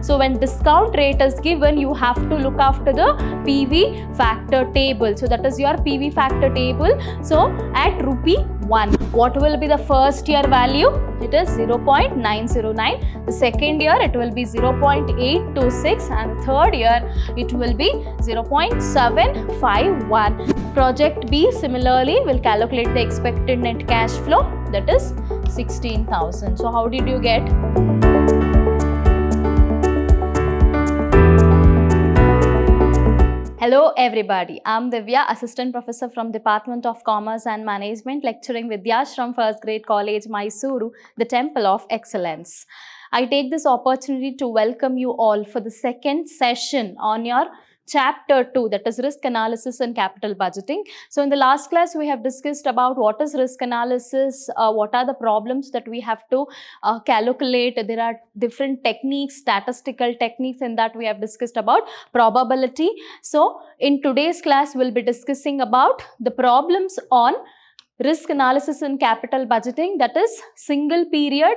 So when discount rate is given, you have to look after the PV factor table. So that is your PV factor table. So at rupee 1, what will be the first year value? It is 0.909. The second year it will be 0.826, and the third year it will be 0.751. Project B similarly will calculate the expected net cash flow, that is 16,000. So how did you get? Hello everybody, I'm Divya, Assistant Professor from Department of Commerce and Management, lecturing Vidhyaashram First Grade College, MYSURU, the Temple of Excellence. I take this opportunity to welcome you all for the second session on your Chapter 2, that is risk analysis and capital budgeting. So in the last class, we have discussed about what is risk analysis, what are the problems that we have to calculate. There are different techniques, statistical techniques, and that we have discussed about probability. So in today's class, we'll be discussing about the problems on risk analysis and capital budgeting, that is single period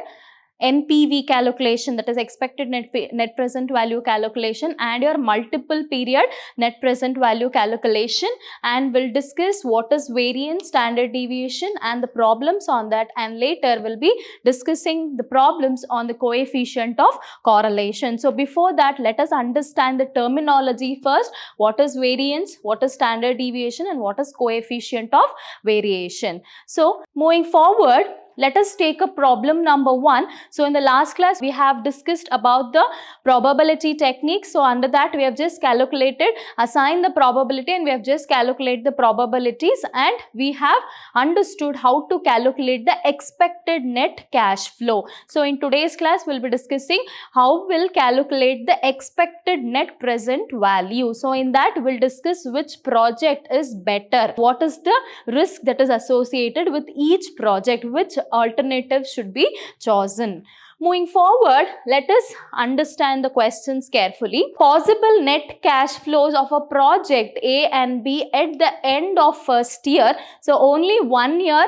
NPV calculation, that is expected net present value calculation, and your multiple period net present value calculation, and we'll discuss what is variance, standard deviation, and the problems on that, and later we'll be discussing the problems on the coefficient of correlation. So before that, let us understand the terminology first. What is variance, what is standard deviation, and what is coefficient of variation. So moving forward, let us take a problem number 1. So in the last class, we have discussed about the probability technique. So under that, we have just calculated, assigned the probability, and we have just calculated the probabilities, and we have understood how to calculate the expected net cash flow. So in today's class, we'll be discussing how we'll calculate the expected net present value. So in that, we'll discuss which project is better, what is the risk that is associated with each project, which alternatives should be chosen. Moving forward, let us understand the questions carefully. Possible net cash flows of a project A and B at the end of first year. So only 1 year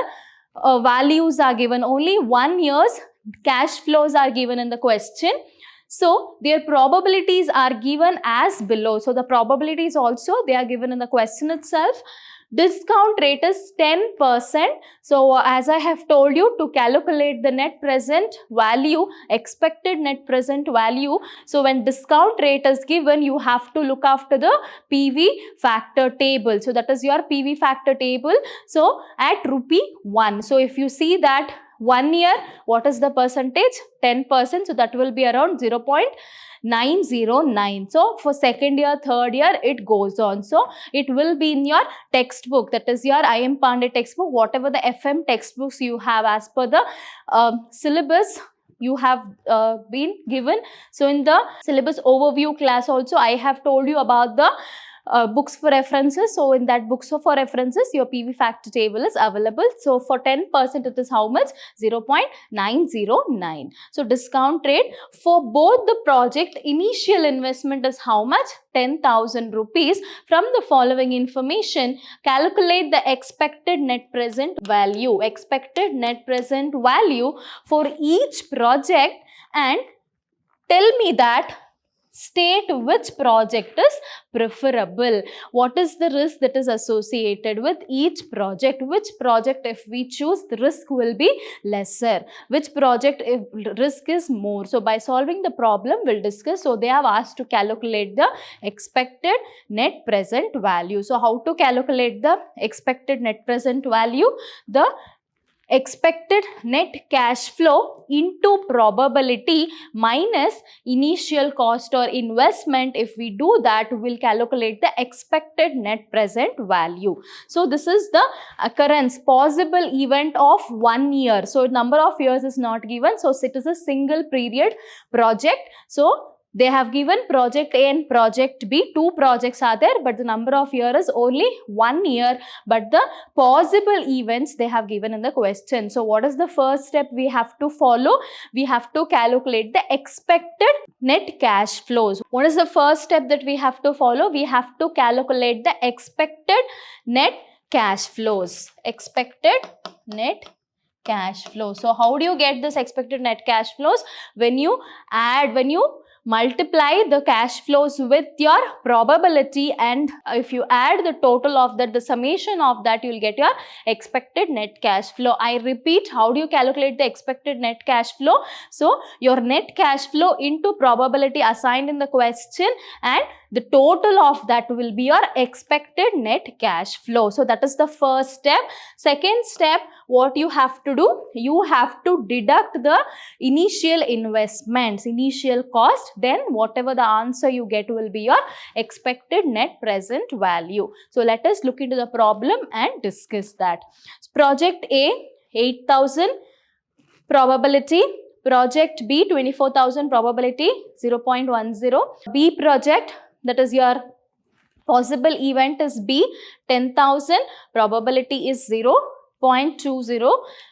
values are given, only 1 year's cash flows are given in the question. So their probabilities are given as below. So the probabilities also, they are given in the question itself. Discount rate is 10%. So as I have told you, to calculate the net present value, expected net present value, so when discount rate is given, you have to look after the PV factor table. So that is your PV factor table. So at rupee 1. So if you see that 1 year, what is the percentage? 10%. So that will be around 0.909. So for second year, third year, it goes on. So it will be in your textbook, that is your IM Pandey textbook, whatever the FM textbooks you have as per the syllabus you have been given. So in the syllabus overview class also, I have told you about the books for references. So in that books for references, your PV factor table is available. So for 10%, it is how much? 0.909. So discount rate for both the project, initial investment is how much? 10,000 rupees. From the following information, calculate the expected net present value. Expected net present value for each project, and tell me that state which project is preferable. What is the risk that is associated with each project? Which project, if we choose, the risk will be lesser. Which project, if risk is more? So by solving the problem, we'll discuss. So they have asked to calculate the expected net present value. So how to calculate the expected net present value? The expected net cash flow into probability minus initial cost or investment. If we do that, we'll calculate the expected net present value. So this is the occurrence, possible event of 1 year. So number of years is not given. So it is a single period project. So they have given project A and project B. 2 projects are there, but the number of years is only 1 year. But the possible events they have given in the question. So what is the first step we have to follow? We have to calculate the expected net cash flows. What is the first step that we have to follow? We have to calculate the expected net cash flows. Expected net cash flow. So how do you get this expected net cash flows? When you multiply the cash flows with your probability, and if you add the total of that, the summation of that, you will get your expected net cash flow. I repeat, how do you calculate the expected net cash flow? So your net cash flow into probability assigned in the question, and the total of that will be your expected net cash flow. So that is the first step. Second step, what you have to do, you have to deduct the initial investments, initial cost, then whatever the answer you get will be your expected net present value. So let us look into the problem and discuss that. Project A, 8,000 probability. Project B, 24,000 probability, 0.10. B project, that is your possible event is B, 10,000, probability is 0.20.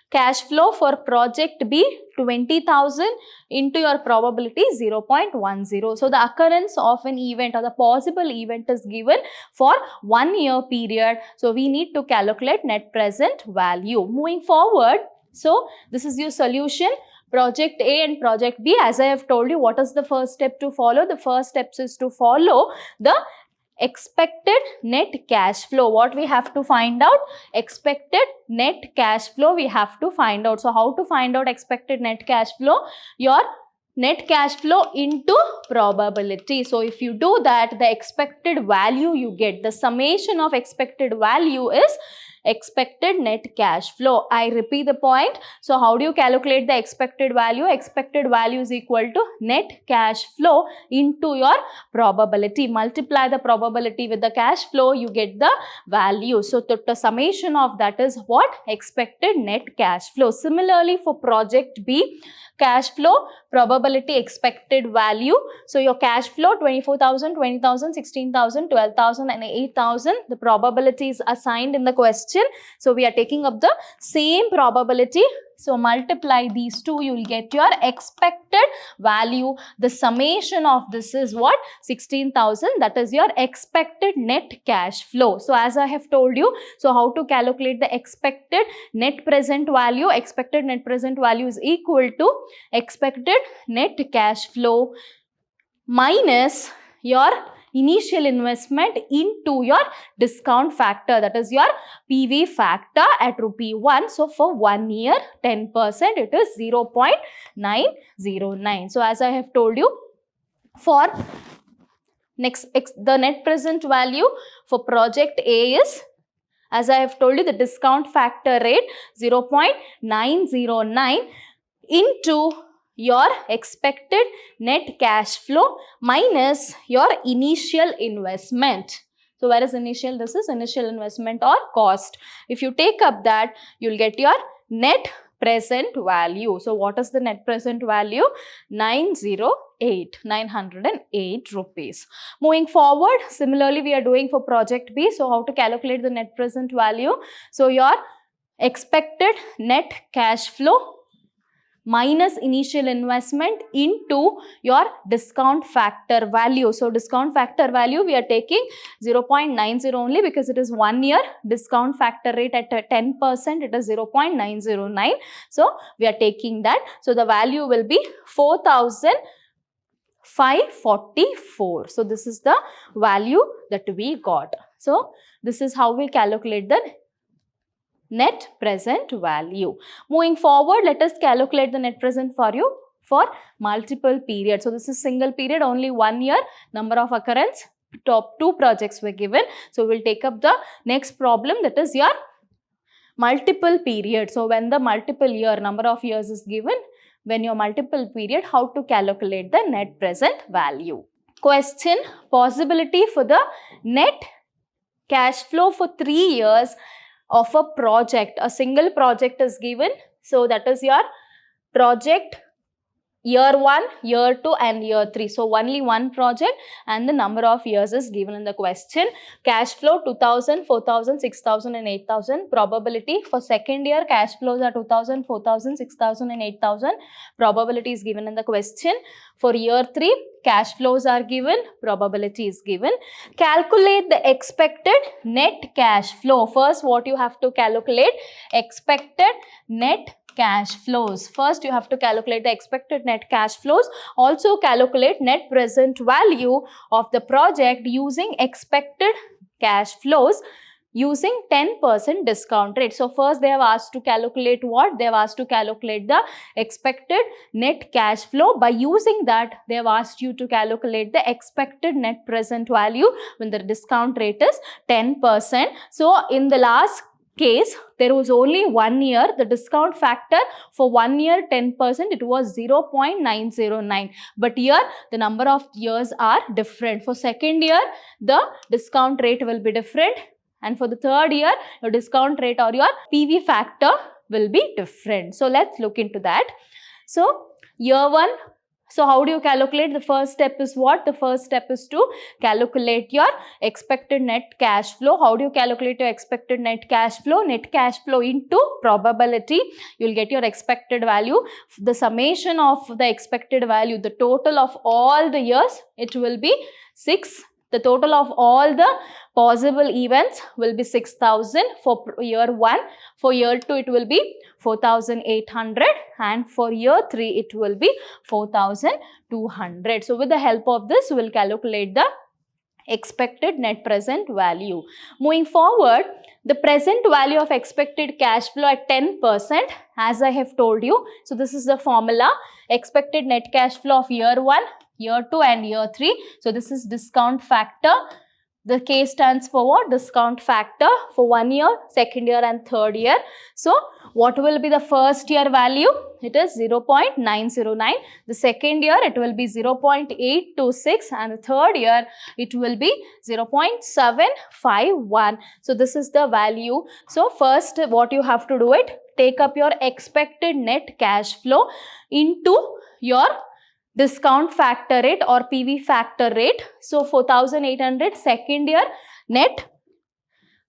Cash flow for project B, 20,000 into your probability 0.10. So the occurrence of an event or the possible event is given for 1 year period. So we need to calculate net present value. Moving forward, so this is your solution. Project A and project B, as I have told you, what is the first step to follow? The first step is to follow the expected net cash flow. What we have to find out? Expected net cash flow we have to find out. So how to find out expected net cash flow? Your net cash flow into probability. So if you do that, the expected value you get, the summation of expected value is expected net cash flow. I repeat the point. So how do you calculate the expected value? Expected value is equal to net cash flow into your probability. Multiply the probability with the cash flow, you get the value. So the summation of that is what? Expected net cash flow. Similarly for project B, cash flow, probability, expected value. So your cash flow 24,000, 20,000, 16,000, 12,000 and 8,000. The probability is assigned in the question. So we are taking up the same probability. So multiply these two, you will get your expected value. The summation of this is what? 16,000. That is your expected net cash flow. So as I have told you, so how to calculate the expected net present value? Expected net present value is equal to expected net cash flow minus your initial investment into your discount factor, that is your PV factor at rupee 1. So for 1 year, 10%, it is 0.909. So as I have told you, for next, the net present value for project A is, as I have told you, the discount factor rate 0.909 into your expected net cash flow minus your initial investment. So where is initial? This is initial investment or cost. If you take up that, you will get your net present value. So what is the net present value? 908 rupees. Moving forward, similarly we are doing for project B. So how to calculate the net present value? So your expected net cash flow minus initial investment into your discount factor value. So discount factor value we are taking 0.90 only because it is 1 year. Discount factor rate at 10%, it is 0.909. So we are taking that. So the value will be 4,544. So this is the value that we got. So this is how we calculate the net present value. Moving forward, let us calculate the net present value for multiple periods. So this is single period, only 1 year, number of occurrence, top 2 projects were given. So we will take up the next problem, that is your multiple period. So when the multiple year, number of years is given, when your multiple period, how to calculate the net present value. Question, possibility for the net cash flow for 3 years of a project. A single project is given. So that is your project year 1, year 2 and year 3. So only one project and the number of years is given in the question. Cash flow 2,000, 4,000, 6,000 and 8,000. Probability for second year, cash flows are 2,000, 4,000, 6,000 and 8,000. Probability is given in the question. For year 3, cash flows are given, probability is given. Calculate the expected net cash flow. First, what you have to calculate? Expected net cash flows. First, you have to calculate the expected net cash flows. Also, calculate net present value of the project using expected cash flows using 10% discount rate. So, first they have asked to calculate what? They have asked to calculate the expected net cash flow. By using that, they have asked you to calculate the expected net present value when the discount rate is 10%. So, in the last case, there was only 1 year. The discount factor for 1 year 10%, it was 0.909. But here the number of years are different. For second year, the discount rate will be different. And for the third year, your discount rate or your PV factor will be different. So let's look into that. So year 1. So how do you calculate? The first step is what? The first step is to calculate your expected net cash flow. How do you calculate your expected net cash flow? Net cash flow into probability. You will get your expected value. The summation of the expected value, the total of all the years, it will be 6. The total of all the possible events will be 6,000 for year 1. For year 2, it will be 4,800, and for year 3, it will be 4,200. So, with the help of this, we will calculate the expected net present value. Moving forward, the present value of expected cash flow at 10%, as I have told you. So, this is the formula. Expected net cash flow of year 1, year 2 and year 3. So, this is discount factor. The K stands for what? Discount factor for 1 year, second year and third year. So, what will be the first year value? It is 0.909. The second year, it will be 0.826, and the third year, it will be 0.751. So, this is the value. So, first what you have to do it, take up your expected net cash flow into your discount factor rate or PV factor rate. So, 4,800 second year net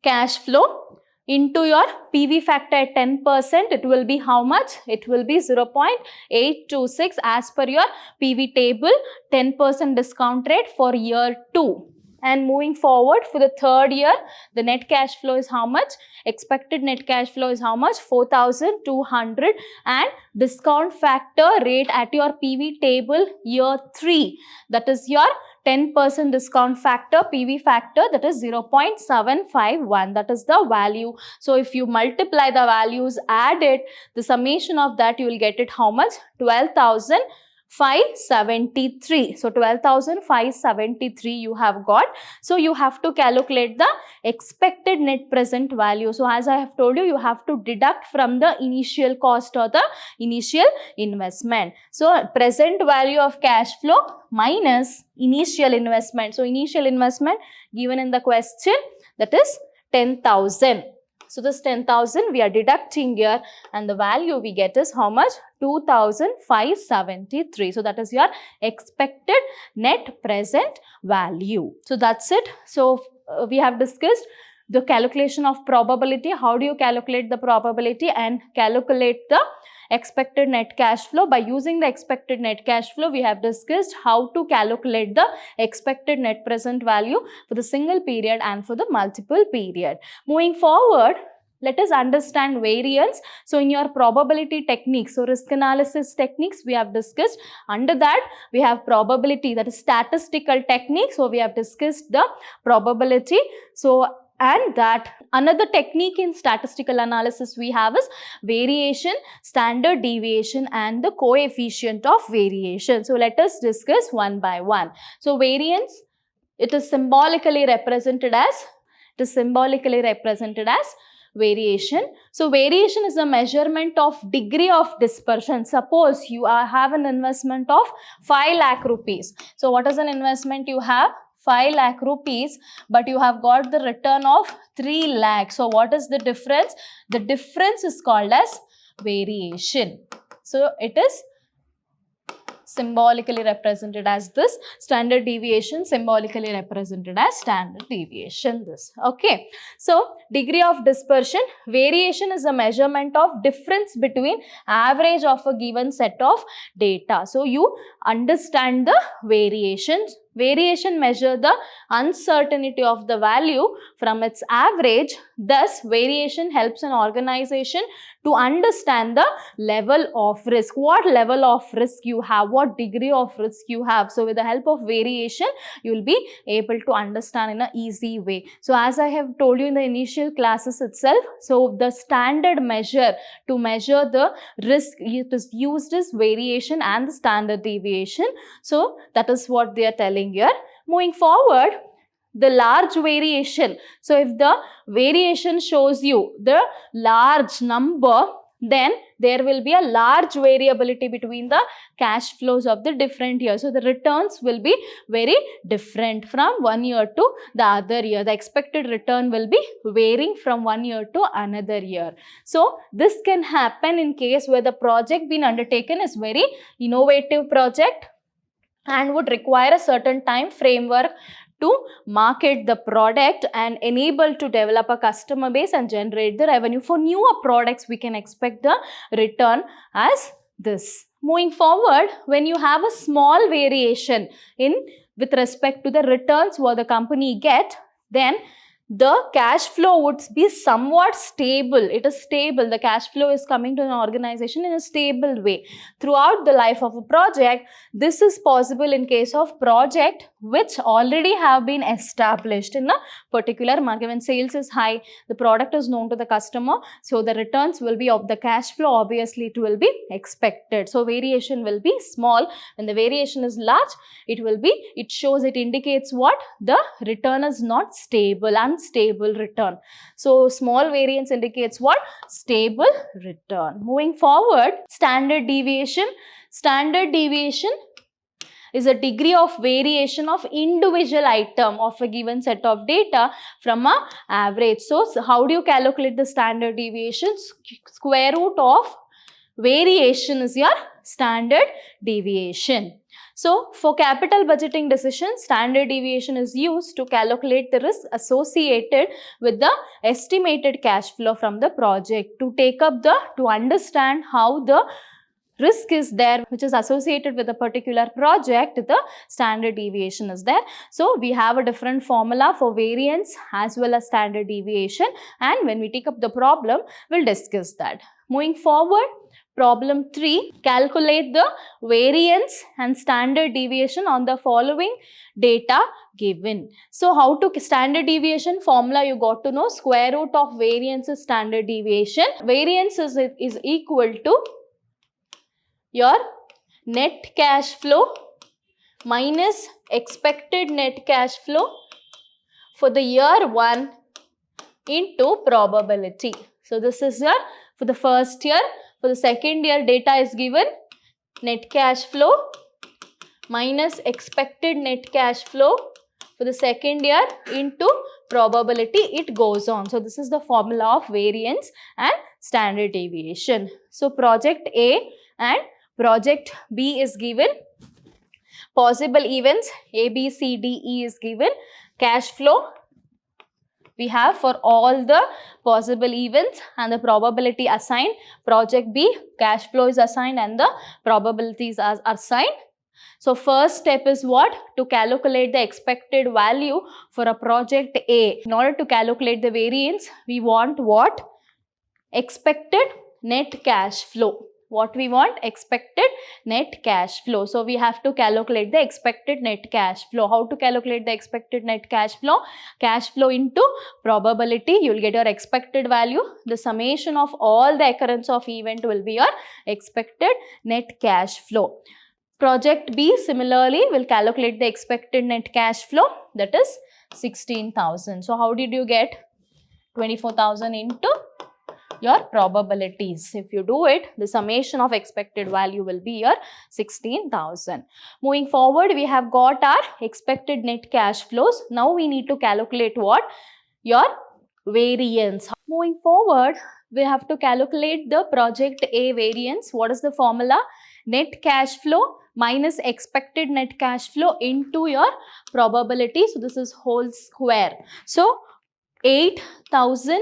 cash flow into your PV factor at 10%, it will be how much? It will be 0.826 as per your PV table, 10% discount rate for year 2. And moving forward for the third year, the net cash flow is how much? Expected net cash flow is how much? 4,200, and discount factor rate at your PV table year 3. That is your 10% discount factor, PV factor, that is 0.751. That is the value. So, if you multiply the values, add it, the summation of that, you will get it how much? 12,573. So, 12,573 you have got. So, you have to calculate the expected net present value. So, as I have told you, you have to deduct from the initial cost or the initial investment. So, present value of cash flow minus initial investment. So, initial investment given in the question, that is 10,000. So, this 10,000 we are deducting here, and the value we get is how much? 2,573. So, that is your expected net present value. So, that's it. So, we have discussed the calculation of probability. How do you calculate the probability and calculate the expected net cash flow? By using the expected net cash flow, we have discussed how to calculate the expected net present value for the single period and for the multiple period. Moving forward, let us understand variance. So, in your probability techniques, so risk analysis techniques we have discussed. Under that, we have probability, that is statistical technique. So, we have discussed the probability. So, and that another technique in statistical analysis we have is variation, standard deviation and the coefficient of variation. So, let us discuss one by one. So, variance, it is symbolically represented as variation. So, variation is a measurement of degree of dispersion. Suppose you have an investment of 5 lakh rupees. So, what is an investment you have? 5 lakh rupees, but you have got the return of 3 lakh. So, what is the difference? The difference is called as variation. So, it is symbolically represented as this. Standard deviation symbolically represented as standard deviation this. Okay. So, degree of dispersion, variation is a measurement of difference between average of a given set of data. So, you understand the variations Variation measure the uncertainty of the value from its average. Thus, variation helps an organization to understand the level of risk. What level of risk you have, what degree of risk you have. So, with the help of variation, you will be able to understand in an easy way. So, as I have told you in the initial classes itself, so the standard measure to measure the risk it is used is variation and the standard deviation. So, that is what they are telling here. Moving forward, the large variation. So, if the variation shows you the large number, then there will be a large variability between the cash flows of the different years. So, the returns will be very different from one year to the other year. The expected return will be varying from one year to another year. So, this can happen in case where the project being undertaken is very innovative project and would require a certain time framework to market the product and enable to develop a customer base and generate the revenue. For newer products, we can expect the return as this. Moving forward, when you have a small variation with respect to the returns what the company get, then the cash flow would be somewhat stable. It is stable. The cash flow is coming to an organization in a stable way. Throughout the life of a project, this is possible in case of project which already have been established in a particular market. When sales is high, the product is known to the customer, so the returns will be of the cash flow, obviously it will be expected. So, variation will be small. When the variation is large, it indicates what? The return is not stable, unstable return. So, small variance indicates what? Stable return. Moving forward, standard deviation. Standard deviation is a degree of variation of individual item of a given set of data from a average. So, how do you calculate the standard deviation? Square root of variation is your standard deviation. So, for capital budgeting decisions, standard deviation is used to calculate the risk associated with the estimated cash flow from the project. To understand how the risk is there which is associated with a particular project, the standard deviation is there. So, we have a different formula for variance as well as standard deviation, and when we take up the problem, we will discuss that. Moving forward, problem 3, calculate the variance and standard deviation on the following data given. So, how to standard deviation formula you got to know. Square root of variance is standard deviation. Variance is equal to your net cash flow minus expected net cash flow for the year 1 into probability. So, this is your for the first year. For the second year, data is given net cash flow minus expected net cash flow for the second year into probability. It goes on. So, this is the formula of variance and standard deviation. So, project A and project B is given. Possible events A, B, C, D, E is given. Cash flow we have for all the possible events and the probability assigned. Project B, cash flow is assigned and the probabilities are assigned. So, first step is what? To calculate the expected value for a project A. In order to calculate the variance, we want what? Expected net cash flow. What we want? Expected net cash flow. So, we have to calculate the expected net cash flow. How to calculate the expected net cash flow? Cash flow into probability. You will get your expected value. The summation of all the occurrence of event will be your expected net cash flow. Project B similarly will calculate the expected net cash flow, that is 16,000. So, how did you get 24,000 into your probabilities? If you do it, the summation of expected value will be your 16,000. Moving forward, we have got our expected net cash flows. Now, we need to calculate what? Your variance. Moving forward, we have to calculate the project A variance. What is the formula? Net cash flow minus expected net cash flow into your probability. So, this is whole square. So, 8,000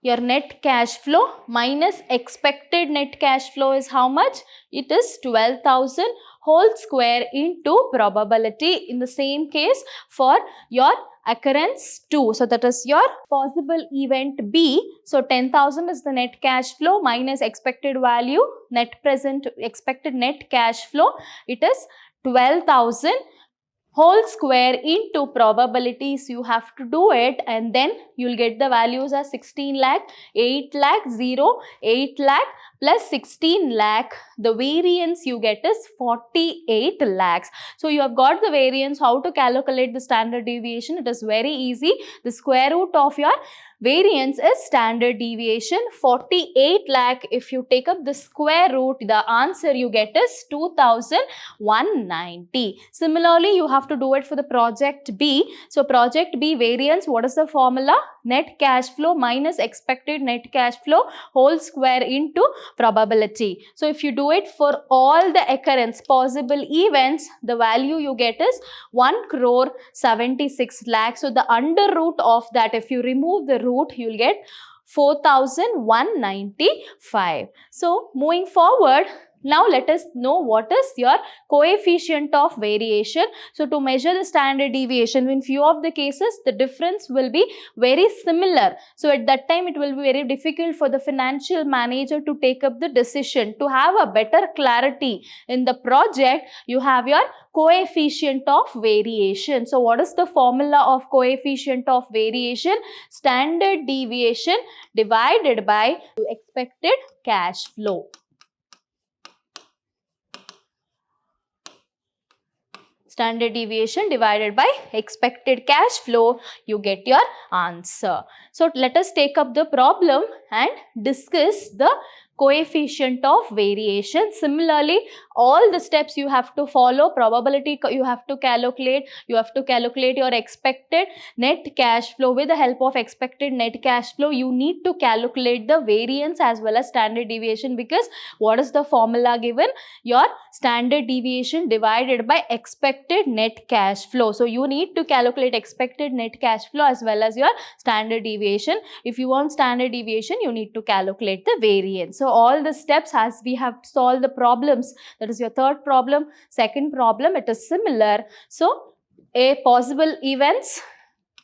your net cash flow minus expected net cash flow is how much? It is 12,000 whole square into probability. In the same case for your occurrence 2. So that is your possible event B. So 10,000 is the net cash flow minus expected value, net present expected net cash flow. It is 12,000 whole square into probabilities. You have to do it and then you'll get the values as 16 lakh, 8 lakh, 0, 8 lakh plus 16 lakh. The variance you get is 48 lakhs. So you have got the variance. How to calculate the standard deviation? It is very easy. The square root of your variance is standard deviation 48 lakh. If you take up the square root, the answer you get is 2,190. Similarly, you have to do it for the project B. So project B variance, what is the formula? Net cash flow minus expected net cash flow whole square into probability. So if you do it for all the occurrence possible events, the value you get is 1 crore 76 lakhs. So the under root of that, if you remove the root, you'll get 4,195. So moving forward, now let us know what is your coefficient of variation. So to measure the standard deviation, in few of the cases the difference will be very similar. So at that time it will be very difficult for the financial manager to take up the decision. To have a better clarity in the project, you have your coefficient of variation. So what is the formula of coefficient of variation? Standard deviation divided by expected cash flow. Standard deviation divided by expected cash flow, you get your answer. So let us take up the problem and discuss the coefficient of variation. Similarly, all the steps you have to follow. Probability you have to calculate. You have to calculate your expected net cash flow. With the help of expected net cash flow, you need to calculate the variance as well as standard deviation, because what is the formula given? Your standard deviation divided by expected net cash flow. So you need to calculate expected net cash flow as well as your standard deviation. If you want standard deviation, you need to calculate the variance. So all the steps as we have solved the problems, that is your third problem, second problem, it is similar. So a possible events,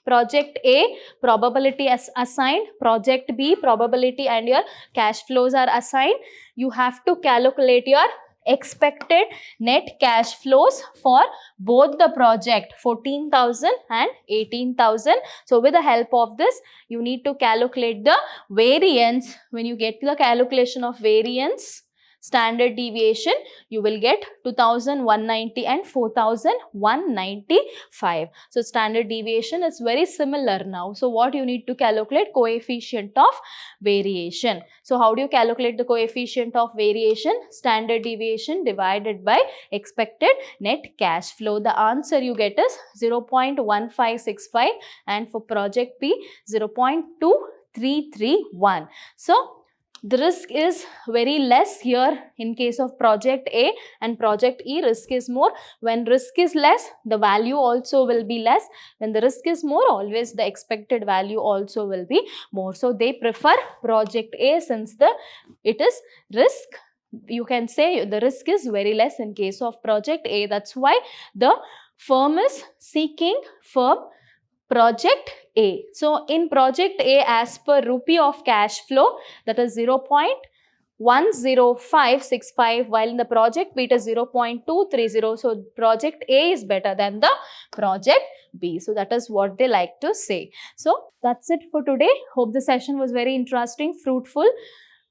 project A, probability as assigned, project B, probability and your cash flows are assigned. You have to calculate your expected net cash flows for both the project 14,000 and 18,000. So with the help of this, you need to calculate the variance. When you get the calculation of variance, standard deviation, you will get 2,190 and 4,195. So standard deviation is very similar now. So what you need to calculate? Coefficient of variation. So how do you calculate the coefficient of variation? Standard deviation divided by expected net cash flow. The answer you get is 0.1565 and for project B 0.2331. So the risk is very less here in case of project A, and project E risk is more. When risk is less, the value also will be less. When the risk is more, always the expected value also will be more. So they prefer project A since it is risk. You can say the risk is very less in case of project A. That's why the firm is seeking for project A. So in project A, as per rupee of cash flow, that is 0.10565, while in the project B it is 0.230. So project A is better than the project B. So that is what they like to say. So that's it for today. Hope the session was very interesting, fruitful.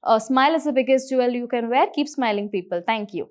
A smile is the biggest jewel you can wear. Keep smiling, people. Thank you.